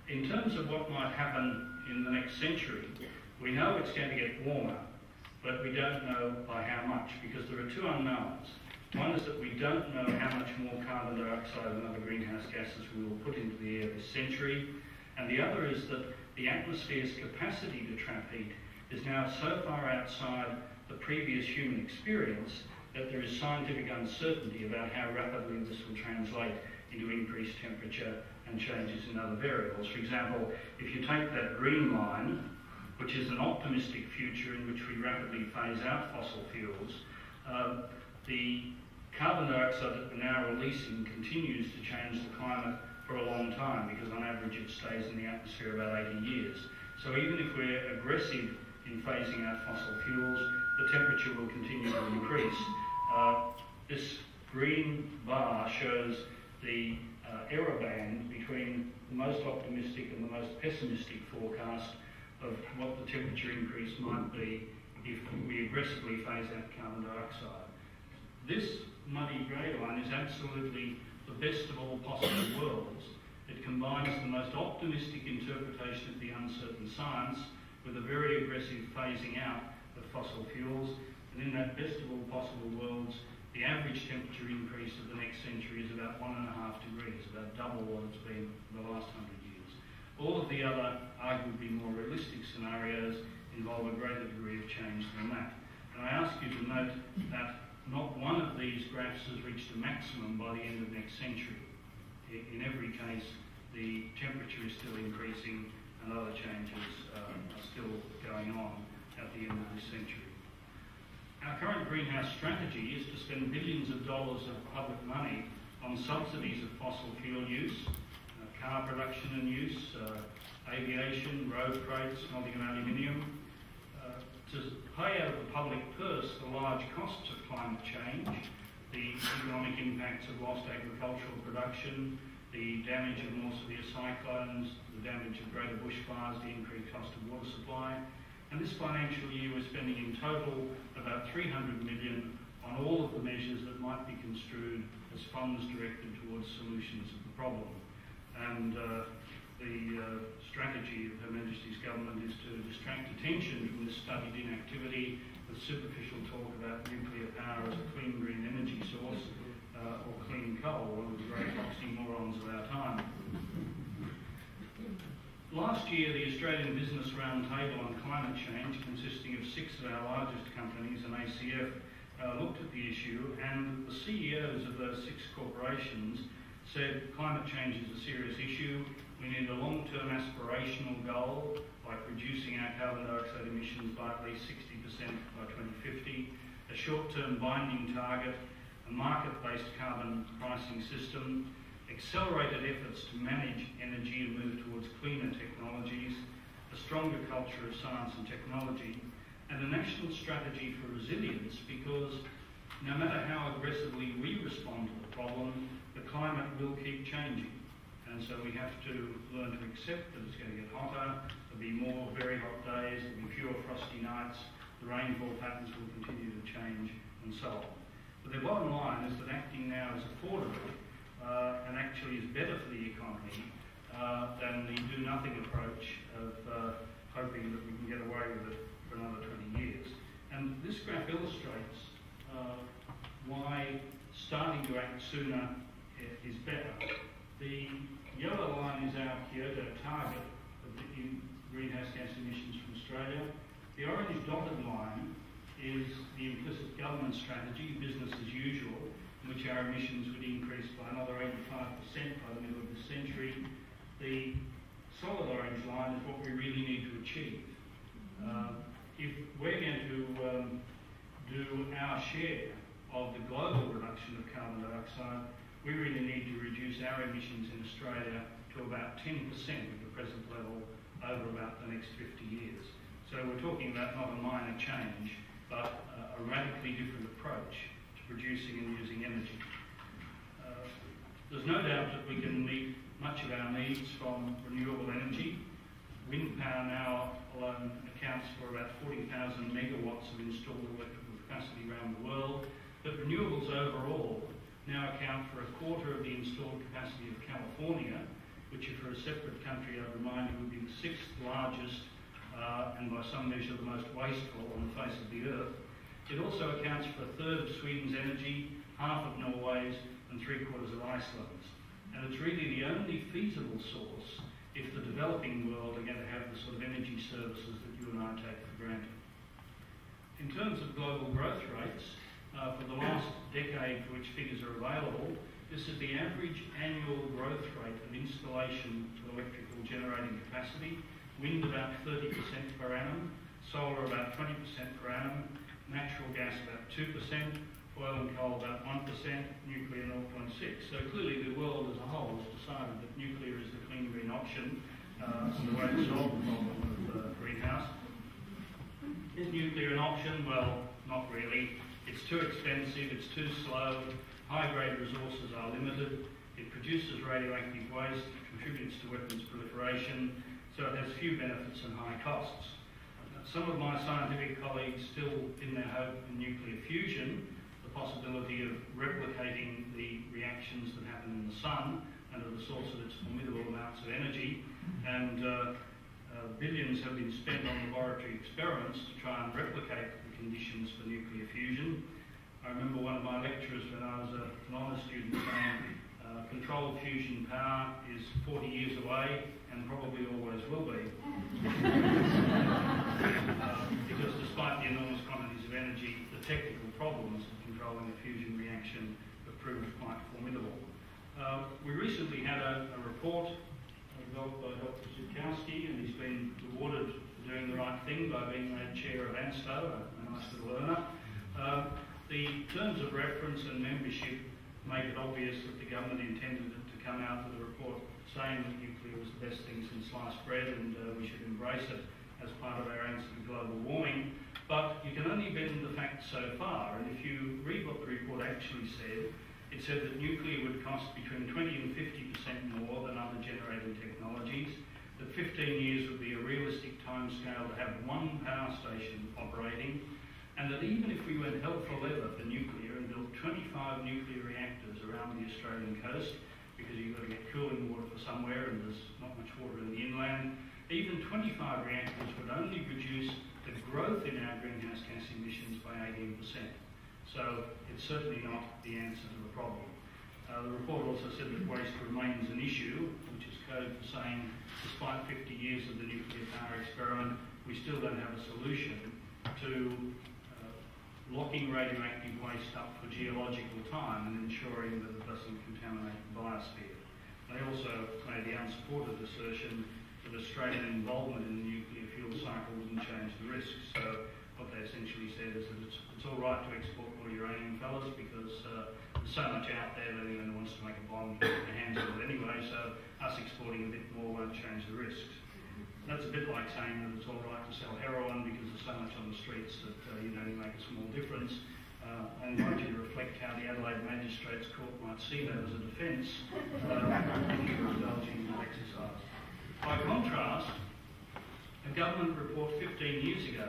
In terms of what might happen in the next century, we know it's going to get warmer, but we don't know by how much, because there are two unknowns. One is that we don't know how much more carbon dioxide and other greenhouse gases we will put into the air this century, and the other is that the atmosphere's capacity to trap heat is now so far outside the previous human experience that there is scientific uncertainty about how rapidly this will translate into increased temperature and changes in other variables. For example, if you take that green line, which is an optimistic future in which we rapidly phase out fossil fuels, the carbon dioxide that we're now releasing continues to change the climate for a long time, because on average it stays in the atmosphere about 80 years. So even if we're aggressive in phasing out fossil fuels, the temperature will continue to increase. This green bar shows the error band between the most optimistic and the most pessimistic forecast of what the temperature increase might be if we aggressively phase out carbon dioxide. This muddy grey line is absolutely the best of all possible worlds. It combines the most optimistic interpretation of the uncertain science with a very aggressive phasing out of fossil fuels, and in that best of all possible worlds, the average temperature increase of the next century is about 1.5 degrees, about double what it's been in the last 100 years. All of the other, arguably more realistic scenarios involve a greater degree of change than that. And I ask you to note that not one of these graphs has reached a maximum by the end of next century. In every case, the temperature is still increasing and other changes are still going on at the end of this century. Our current greenhouse strategy is to spend billions of dollars of public money on subsidies of fossil fuel use, car production and use, aviation, road freight, smelting and aluminium, to pay out of the public purse the large costs of climate change, the economic impacts of lost agricultural production, the damage of more severe cyclones, the damage of greater bushfires, the increased cost of water supply. And this financial year we're spending in total about $300 million on all of the measures that might be construed as funds directed towards solutions of the problem. And the strategy of Her Majesty's Government is to distract attention from this studied inactivity with superficial talk about nuclear power as a clean green energy source or clean coal, one of the great oxymorons of our time. Last year, the Australian Business Roundtable on Climate Change, consisting of 6 of our largest companies and ACF, looked at the issue, and the CEOs of those 6 corporations said climate change is a serious issue. We need a long-term aspirational goal, like reducing our carbon dioxide emissions by at least 60% by 2050, a short-term binding target, a market-based carbon pricing system, accelerated efforts to manage energy and move towards cleaner technologies, a stronger culture of science and technology, and a national strategy for resilience, because no matter how aggressively we respond to the problem, the climate will keep changing. And so we have to learn to accept that it's going to get hotter, there'll be more very hot days, there'll be fewer frosty nights, the rainfall patterns will continue to change, and so on. But the bottom line is that acting now is affordable and actually is better for the economy than the do-nothing approach of hoping that we can get away with it for another 20 years. And this graph illustrates why starting to act sooner is better. The yellow line is our Kyoto target of the greenhouse gas emissions from Australia. The orange dotted line is the implicit government strategy, business as usual, in which our emissions would increase by another 85% by the middle of this century. The solid orange line is what we really need to achieve. If we're going to do our share of the global reduction of carbon dioxide, we really need to reduce our emissions in Australia to about 10% of the present level over about the next 50 years. So we're talking about not a minor change, but a radically different approach to producing and using energy. There's no doubt that we can meet much of our needs from renewable energy. Wind power now alone accounts for about 40,000 megawatts of installed electrical capacity around the world, but renewables overall now account for a quarter of the installed capacity of California which if for a separate country, I'd remind you, would be the 6th largest and by some measure the most wasteful on the face of the earth. It also accounts for a third of Sweden's energy, half of Norway's, and 3/4 of Iceland's. And it's really the only feasible source if the developing world are going to have the sort of energy services that you and I take for granted. In terms of global growth rates, for the last decade for which figures are available, this is the average annual growth rate of installation of electrical generating capacity. Wind about 30% per annum, solar about 20% per annum, natural gas about 2%, oil and coal about 1%, nuclear 0.6%. So clearly the world as a whole has decided that nuclear is the clean green option and the way to solve the problem of greenhouse. Is nuclear an option? Well, not really. It's too expensive, it's too slow, high-grade resources are limited, it produces radioactive waste, it contributes to weapons proliferation, so it has few benefits and high costs. Some of my scientific colleagues still pin their hope in nuclear fusion, the possibility of replicating the reactions that happen in the sun and are the source of its formidable amounts of energy, and billions have been spent on laboratory experiments to try and replicate the conditions for nuclear fusion. I remember one of my lecturers when I was an honours student saying controlled fusion power is 40 years away and probably always will be. Because despite the enormous quantities of energy, the technical problems of controlling a fusion reaction have proved quite formidable. We recently had a report developed by Dr. Zukowski, and he's been rewarded for doing the right thing by being made chair of ANSTO, a nice little learner. The terms of reference and membership make it obvious that the government intended it to come out with a report saying that nuclear was the best thing since sliced bread and we should embrace it as part of our answer to global warming. But you can only bend the facts so far, and if you read what the report actually said, it said that nuclear would cost between 20 and 50% more than other generating technologies, that 15 years would be a realistic timescale to have one power station operating, and that even if we went hell for leather for nuclear and built 25 nuclear reactors around the Australian coast, because you've got to get cooling water for somewhere and there's not much water in the inland, even 25 reactors would only produce the growth in our greenhouse gas emissions by 18%. So it's certainly not the answer to the problem. The report also said that waste remains an issue, which is code for saying despite 50 years of the nuclear power experiment, we still don't have a solution to locking radioactive waste up for geological time and ensuring that it doesn't contaminate the biosphere. They also made the unsupported assertion that Australian involvement in the nuclear fuel cycle wouldn't change the risks. So what they essentially said is that it's all right to export more uranium, fellas, because there's so much out there that anyone who wants to make a bomb can get their hands on it anyway, so us exporting a bit more won't change the risks. That's a bit like saying that it's all right to sell heroin because there's so much on the streets that you'd only make a small difference. I invite you to reflect how the Adelaide Magistrates Court might see that as a defence if you were indulging in that exercise. By contrast, a government report 15 years ago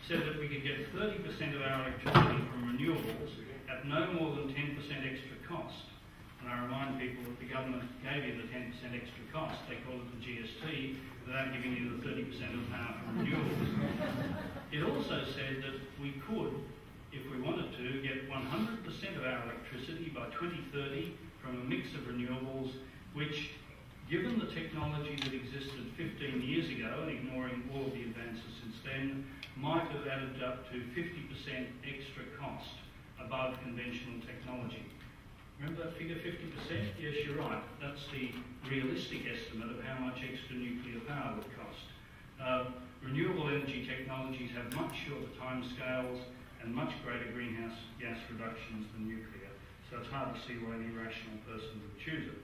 said that we could get 30% of our electricity from renewables at no more than 10% extra cost. And I remind people that the government gave you the 10% extra cost, they call it the GST, without giving you the 30% of power from renewables. It also said that we could, if we wanted to, get 100% of our electricity by 2030 from a mix of renewables, which, given the technology that existed 15 years ago, and ignoring all of the advances since then, might have added up to 50% extra cost above conventional technology. Remember that figure, 50%? Yes, you're right. That's the realistic estimate of how much extra nuclear power would cost. Renewable energy technologies have much shorter timescales and much greater greenhouse gas reductions than nuclear. So it's hard to see why any rational person would choose it.